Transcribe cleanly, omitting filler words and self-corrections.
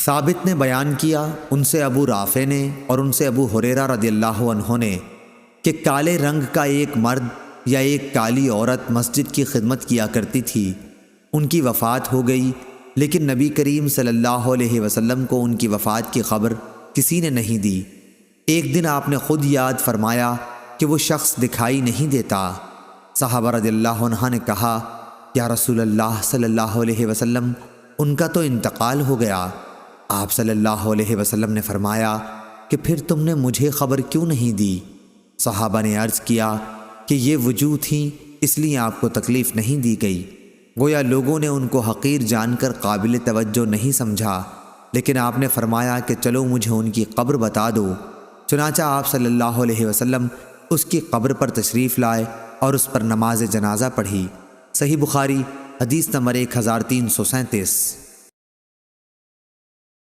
ثابت نے بیان کیا ان سے ابو رافع نے اور ان سے ابو ہریرہ رضی اللہ عنہ نے کہ کالے رنگ کا ایک مرد یا ایک کالی عورت مسجد کی خدمت کیا کرتی تھی، ان کی وفات ہو گئی، لیکن نبی کریم صلی اللہ علیہ وسلم کو ان کی وفات کی خبر کسی نے نہیں دی۔ ایک دن آپ نے خود یاد فرمایا کہ وہ شخص دکھائی نہیں دیتا۔ صحابہ رضی اللہ عنہ نے کہا، یا رسول اللہ صلی اللہ علیہ وسلم، ان کا تو انتقال ہو گیا۔ آپ صلی اللہ علیہ وسلم نے فرمایا کہ پھر تم نے مجھے خبر کیوں نہیں دی؟ صحابہ نے عرض کیا کہ یہ وجوہ تھی، اس لیے آپ کو تکلیف نہیں دی گئی۔ گویا لوگوں نے ان کو حقیر جان کر قابل توجہ نہیں سمجھا، لیکن آپ نے فرمایا کہ چلو مجھے ان کی قبر بتا دو۔ چنانچہ آپ صلی اللہ علیہ وسلم اس کی قبر پر تشریف لائے اور اس پر نماز جنازہ پڑھی۔ صحیح بخاری حدیث نمبر 1337۔